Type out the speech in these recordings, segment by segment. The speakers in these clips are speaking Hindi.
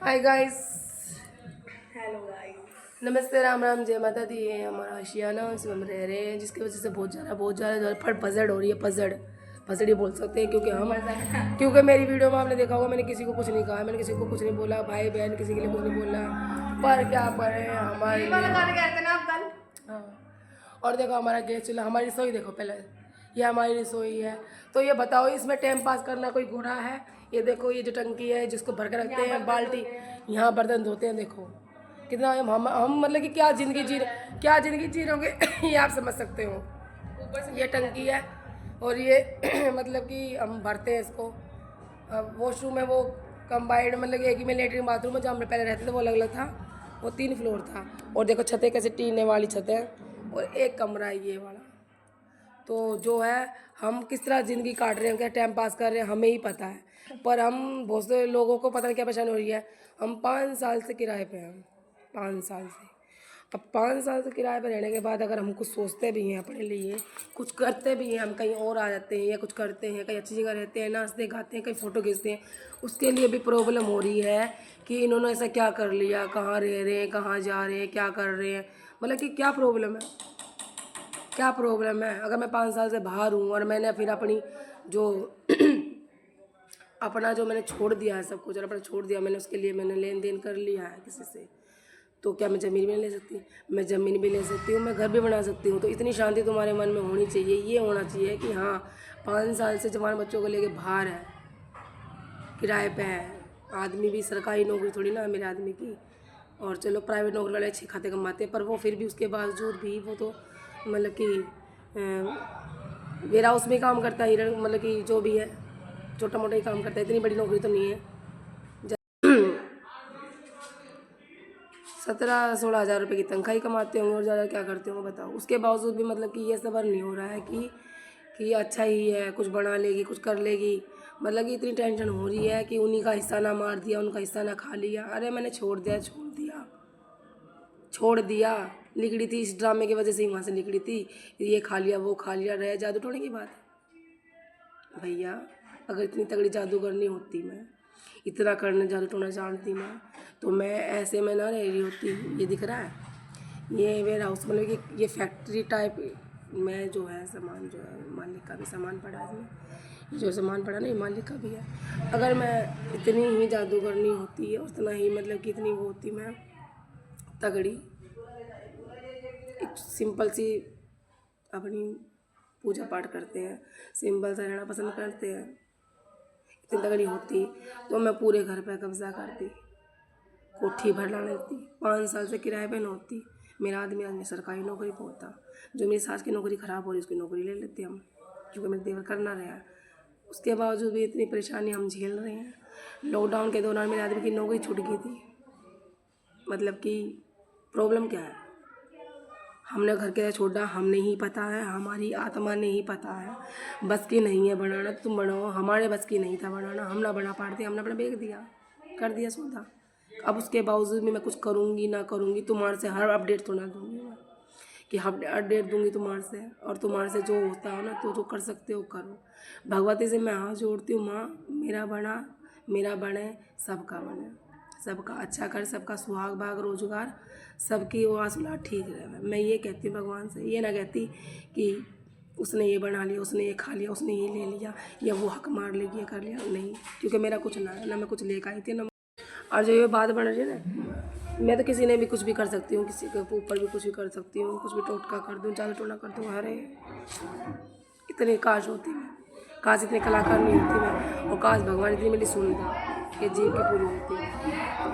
हाय गाइस, हेलो गाइस, नमस्ते, राम राम, जय माता दी। है हमारा आशियाना, उसमें हम रह रहे हैं, जिसकी वजह से बहुत ज़्यादा पजड़ हो रही है। पजड़ी बोल सकते हैं, क्योंकि मेरी वीडियो में आपने देखा होगा, मैंने किसी को कुछ नहीं कहा, मैंने किसी को कुछ नहीं बोला, भाई बहन किसी के लिए कुछ नहीं बोला। पर क्या करें हमारे हाँ। और देखो हमारा गैस चूल्हा, हमारी रसोई देखो पहले, ये हमारी रसोई है। तो ये बताओ, इसमें टाइम पास करना कोई गुनाह है? ये देखो, ये जो टंकी है जिसको भर के रखते हैं, बाल्टी, यहाँ बर्तन धोते हैं। देखो कितना हम मतलब कि क्या ज़िंदगी जी रहे होंगे ये आप समझ सकते हो। ऊपर से ये टंकी है और ये मतलब कि हम भरते हैं इसको। वॉशरूम है वो कंबाइंड, मतलब एक ही में लेटरिन बाथरूम है। जहाँ हम पहले रहते थे वो अलग अलग था, वो 3 फ्लोर था। और देखो छतें कैसे टीने वाली छतें, और एक कमरा है ये वाला। तो जो है हम किस तरह ज़िंदगी काट रहे हैं, क्या टाइम पास कर रहे हैं, हमें ही पता है। पर हम बहुत से लोगों को पता नहीं क्या परेशानी हो रही है। हम 5 साल से किराए पे हैं, 5 साल से। अब 5 साल से किराए पे रहने के बाद अगर हम कुछ सोचते भी हैं अपने लिए, कुछ करते भी हैं, हम कहीं और आ जाते हैं या कुछ करते हैं, कहीं अच्छी जगह रहते हैं, नाचते गाते हैं, कहीं फ़ोटो खींचते हैं, उसके लिए भी प्रॉब्लम हो रही है कि इन्होंने ऐसा क्या कर लिया, कहाँ रह रहे हैं, कहाँ जा रहे हैं, क्या कर रहे हैं, मतलब कि क्या प्रॉब्लम है। अगर मैं 5 साल से बाहर हूँ और मैंने फिर अपनी जो अपना जो मैंने छोड़ दिया है सब कुछ, और अपना छोड़ दिया मैंने, उसके लिए मैंने लेन देन कर लिया है किसी से, तो क्या मैं ज़मीन भी नहीं ले सकती? मैं ज़मीन भी ले सकती हूँ, मैं घर भी बना सकती हूँ। तो इतनी शांति तुम्हारे मन में होनी चाहिए, ये होना चाहिए कि हाँ 5 साल से जवान बच्चों को लेके बाहर है, किराए पे है। आदमी भी सरकारी नौकरी थोड़ी ना है मेरे आदमी की, और चलो प्राइवेट नौकरी वाले अच्छे खाते कमाते हैं, पर वो फिर भी उसके बावजूद भी वो तो मतलब कि वेयर हाउस में काम करता है, मतलब कि जो भी है छोटा मोटा ही काम करता है, इतनी बड़ी नौकरी तो नहीं है। 17-16 हज़ार रुपये की तनख्वाह ही कमाते होंगे, और ज़्यादा क्या करते होंगे बताओ। उसके बावजूद भी मतलब कि ये सब्र नहीं हो रहा है कि अच्छा ही है, कुछ बना लेगी, कुछ कर लेगी। मतलब कि इतनी टेंशन हो रही है कि उन्हीं का हिस्सा ना मार दिया, उनका हिस्सा ना खा लिया। अरे मैंने छोड़ दिया। लिखड़ी थी, इस ड्रामे की वजह से ही वहाँ से लिखड़ी थी, ये खा लिया, वो खा लिया, रह जादू टोने की बात है भैया। अगर इतनी तगड़ी जादूगरनी होती मैं, इतना करने जादू टोना जानती मैं, तो मैं ऐसे में ना रह रही होती। ये दिख रहा है, ये वेयर हाउस मतलब कि ये फैक्ट्री टाइप में जो है सामान, जो है मालिक का भी सामान पड़ा है इसमें, जो सामान पड़ा नहीं मालिक का भी है। अगर मैं इतनी ही जादूगरनी होती है, उतना ही मतलब कि इतनी वो होती मैं तगड़ी, एक सिंपल सी अपनी पूजा पाठ करते हैं, सिंपल सा रहना पसंद करते हैं, इतनी तगड़ी होती तो मैं पूरे घर पे कब्जा करती, कोठी भर ला लेती। 5 साल से किराए पे न होती। मेरा आदमी सरकारी नौकरी पे होता। जो मेरी सास की नौकरी ख़राब हो रही, उसकी नौकरी ले लेते हम, क्योंकि मेरे देवर कर ना रहा है। उसके बावजूद भी इतनी परेशानी हम झेल रहे हैं। लॉकडाउन के दौरान मेरे आदमी की नौकरी छूट गई थी। मतलब कि प्रॉब्लम क्या है, हमने घर के छोड़ा, हमें ही पता है, हमारी आत्मा ने ही पता है। बस की नहीं है बनाना, तुम बनाओ। हमारे बस की नहीं था बनाना, हम ना बना पाते, हमने अपना बेच दिया, कर दिया सौदा। अब उसके बावजूद भी मैं कुछ करूँगी ना करूँगी, तुम्हारे से हर अपडेट तो ना दूँगी मैं, कि अपडेट दूँगी तुम्हारे से, और तुम्हारे से जो होता है ना, तो जो कर सकते हो करो। भगवती से मैं हाथ जोड़ती हूँ, माँ मेरा बने, सबका बने, सबका अच्छा कर, सबका सुहाग भाग रोजगार, सबकी वो आसुला ठीक रहे। मैं ये कहती हूँ भगवान से, ये ना कहती कि उसने ये बना लिया, उसने ये खा लिया, उसने ये ले लिया, या वो हक मार लेगी, ये कर लिया, नहीं। क्योंकि मेरा कुछ ना है, ना मैं कुछ लेकर आई थी ना। और जो ये बात बन रही है ना, मैं तो किसी ने भी कुछ भी कर सकती हूँ, किसी के ऊपर भी कुछ भी कर सकती हूँ, कुछ भी टोटका कर दूँ, जादू टोना कर दूँ। अरे इतनी काश होती मैं, काश इतने कलाकार नहीं होती मैं, और काश भगवान इतनी मेरी सुनता कि जीव की पूरी होती।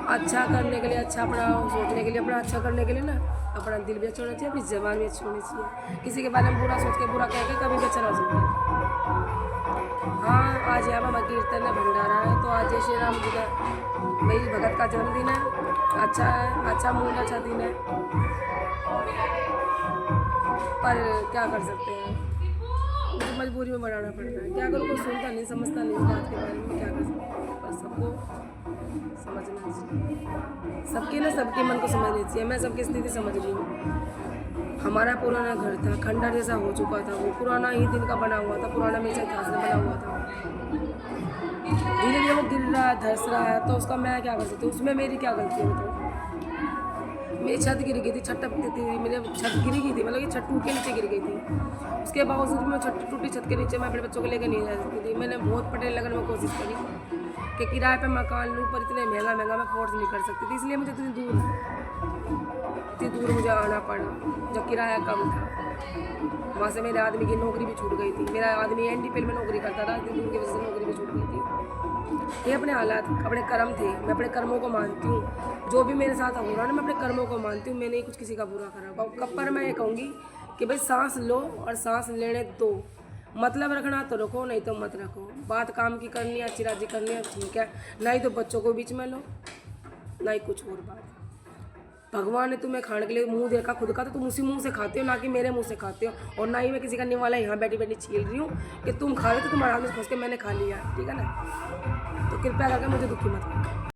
अच्छा करने के लिए, अच्छा अपना सोचने के लिए, अपना अच्छा करने के लिए ना, अपना दिल भी अच्छा होना चाहिए, अपनी ज़बान भी अच्छी होनी चाहिए। किसी के बारे में बुरा सोच के, बुरा कह के कभी भी अच्छा ना सकता। हाँ, आज यहाँ पर कीर्तन है, भंडारा है, तो आज जय श्री राम जी का भाई भगत का जन्मदिन है। अच्छा है, अच्छा मूड, अच्छा दिन है, पर क्या कर सकते हैं, मुझे मजबूरी में बनाना पड़ता है। क्या करूँ, कोई सुनता नहीं, समझता नहीं इस बात के बारे में, क्या कर सकते हैं। पर सबको समझना चाहिए, सबकी ना सबके मन को समझनी चाहिए। मैं सबकी स्थिति समझ रही हूँ। हमारा पुराना घर था, खंडर जैसा हो चुका था, वो पुराना ही दिन का बना हुआ था, पुराना मेरे इतिहास में बना हुआ था। धीरे धीरे वो गिर रहा है, धंस रहा है, तो उसका मैं क्या कर सकती हूँ? उसमें मेरी क्या गलती है बताओ? मेरी छत गिर गई थी, छत टपकती थी, मेरी छत गिर गई थी, मतलब कि छत टूट के नीचे गिर गई थी। उसके बावजूद मैं टूटी छत के नीचे मैं अपने बच्चों को लेकर नहीं जा सकती थी। मैंने बहुत पढ़ने लगने में कोशिश करी कि किराए पे मकान लूँ, पर इतने महंगा महंगा मैं फोर्स नहीं कर सकती थी, इसलिए मुझे इतनी दूर मुझे आना पड़ा जब किराया कम था। वहाँ से मेरे आदमी की नौकरी भी छूट गई थी। मेरा आदमी एनडीपीएल में नौकरी करता था, इतनी दूर की वजह से नौकरी भी छूट गई थी। ये अपने हालात, अपने कर्म थे। मैं अपने कर्मों को मानती हूँ, जो भी मेरे साथ हो रहा है ना, मैं अपने कर्मों को मानती हूँ। मैंने कुछ किसी का बुरा करा। कब पर मैं ये कहूँगी कि भाई सांस लो और सांस लेने दो। मतलब रखना तो रखो, नहीं तो मत रखो। बात काम की करनी है, अच्छी राजी करनी है, ठीक है, नहीं तो बच्चों को बीच में लो, नहीं कुछ और बात। भगवान ने तुम्हें खाने के लिए मुंह देखा खुद का, तो तुम उसी मुंह से खाते हो, ना कि मेरे मुंह से खाते हो। और ना ही मैं किसी का निवाला यहाँ बैठी बैठी छील रही हूँ कि तुम खा रहे तो तुम्हारा हाथ में खोस के मैंने खा लिया, ठीक है ना? तो कृपया करके मुझे दुखी मत करो।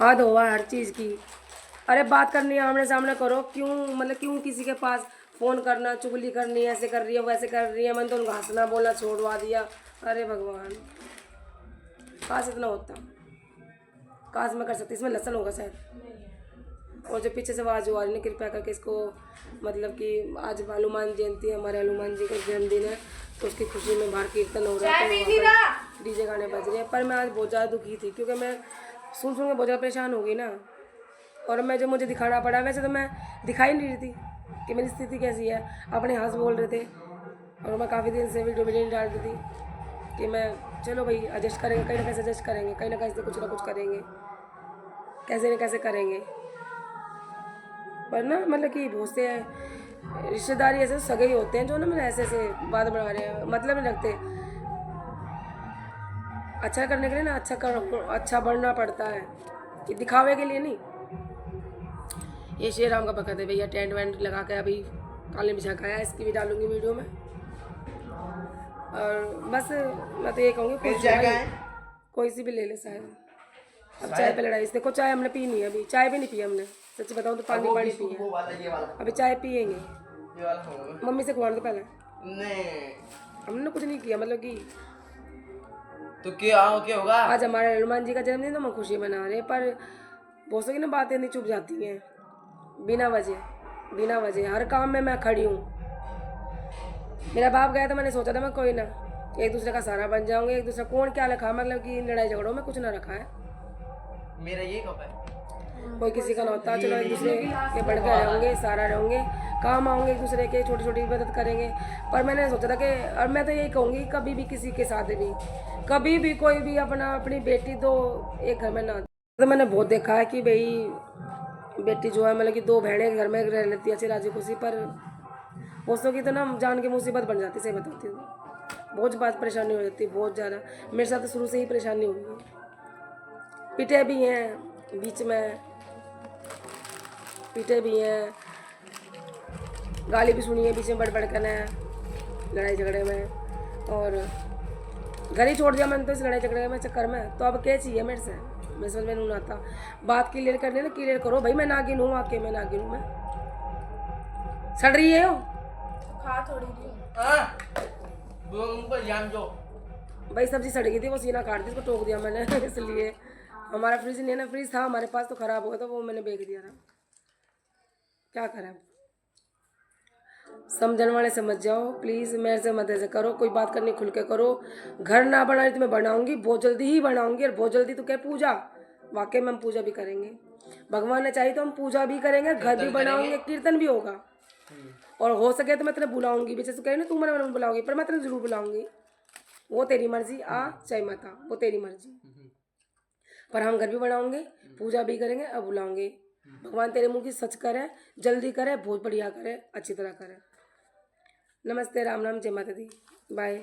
हद हुआ हर चीज़ की। अरे बात करनी है आमने सामने करो, क्यों मतलब क्यों किसी के पास फ़ोन करना, चुगली करनी, ऐसे कर रही है वैसे कर रही है। मैंने तो घासना बोलना छोड़वा दिया। अरे भगवान, काश इतना होता, काश मैं कर सकती। इसमें लहसुन होगा शायद। और जो पीछे से आवाज़ आ रही है, कृपया करके इसको, मतलब कि आज हनुमान जयंती है, हमारे हनुमान जी का जन्मदिन है, तो उसकी खुशी में बाहर कीर्तन हो रहा है, तो डीजे गाने बज रहे हैं। पर मैं आज बहुत ज़्यादा दुखी थी, क्योंकि मैं सुन के बहुत ज़्यादा परेशान हो गई ना। और मैं जो मुझे दिखाना पड़ा, वैसे तो मैं दिखाई नहीं रही थी कि मेरी स्थिति कैसी है। अपने हंस बोल रहे थे, और मैं काफ़ी दिन से वीडियो नहीं डाल रही थी कि मैं चलो भाई एडजस्ट करेंगे, कहीं ना कैसे एडजस्ट करेंगे, कहीं ना कैसे कुछ ना कुछ करेंगे, कैसे न कैसे करेंगे। पर ना मतलब कि बहुत से रिश्तेदारी ऐसे सगे ही होते हैं जो ना मैंने ऐसे ऐसे बात बना रहे हैं, मतलब नहीं रखते। अच्छा करने के लिए ना अच्छा बढ़ना पड़ता है, कि दिखावे के लिए नहीं। ये श्री राम का बखत है भैया, टेंट वेंट लगा के अभी काले बिछा खाया, इसकी भी डालूंगी वीडियो में। और बस मैं तो ये कहूँगी कोई सी भी ले ले शायद। अब चाय पे लड़ाई, देखो चाय हमने पी नहीं है, अभी चाय भी नहीं पी हमने, सच बताऊँ तो पानी पिए, अभी चाय पियेंगे। मम्मी से खुआ दो पहले। हमने कुछ नहीं किया, मतलब कि तो क्या होगा? आज हमारे हनुमान जी का जन्मदिन, तो हम खुशी मना रहे हैं। पर बहुत सी ना बातें नहीं चुप जाती हैं बिना वजह। हर काम में मैं खड़ी हूँ। मेरा बाप गया तो मैंने सोचा था मैं कोई ना एक दूसरे का सहारा बन जाऊंगे। एक दूसरा कौन क्या रखा, मतलब कि लड़ाई झगड़ों में कुछ ना रखा है। मेरा ये कब है? कोई किसी का ना होता। चलो एक दूसरे के बढ़ के रहेंगे, सहारा रहेंगे, काम आऊँगे, एक दूसरे के छोटी छोटी मदद करेंगे। पर मैंने सोचा था कि, और मैं तो यही कहूँगी, कभी भी किसी के साथ भी, कभी भी कोई भी अपनी बेटी तो एक घर में ना। तो मैंने बहुत देखा है कि भाई बेटी जो है, मतलब कि दो बहनें घर में रह लेती है अच्छी राजी खुशी, पर दोस्तों की तो ना जान के मुसीबत बन जाती, सही बताती हूँ। बहुत बात परेशानी हो जाती है, बहुत ज़्यादा। मेरे साथ तो शुरू से ही परेशानी हुई है, पिटे भी हैं बीच में, पीटे भी हैं, गाली भी सुनी है बीच में बढ़ कर लड़ाई झगड़े में। और घर ही छोड़ दिया मैंने तो इस लड़ाई झगड़े में चक्कर में। तो अब क्या चाहिए मेरे से? मैं समझ में नहीं आता। बात क्लियर करनी ना, क्लियर करो भाई। मैं नागिन हूँ, आके मैं नागिन हूँ। मैं सड़ रही है हो, खा थोड़ी दी भाई सब्जी सड़ गई थी, वो सीना काट दी, उसको टोक दिया मैंने इसलिए। हमारा फ्रिज नहीं है ना, फ्रिज था हमारे पास तो ख़राब हो गया, तो वो मैंने बेच दिया था। क्या करें, समझने वाले समझ जाओ प्लीज़। मेरे से मत ऐसे करो, कोई बात करनी खुल के करो। घर ना बनाई तो मैं बनाऊंगी, बहुत जल्दी ही बनाऊंगी। और बहुत जल्दी तो क्या पूजा, वाकई में हम पूजा भी करेंगे। भगवान ने चाहिए तो हम पूजा भी करेंगे, घर भी बनाओगे, कीर्तन भी होगा। और हो सके तो मैं तेरे बुलाऊंगी भी, जैसे कह ना तू मैंने बुलाऊंगी, पर मैं तेरे जरूर बुलाऊंगी। वो तेरी मर्जी, आ चाहे माता, वो तेरी मर्जी। पर हम घर भी बनाओगे, पूजा भी करेंगे और बुलाओगे। भगवान तेरे मुंह की सच करे, जल्दी करे, बहुत बढ़िया करे, अच्छी तरह करे। नमस्ते, राम राम, जय माता दी, बाय।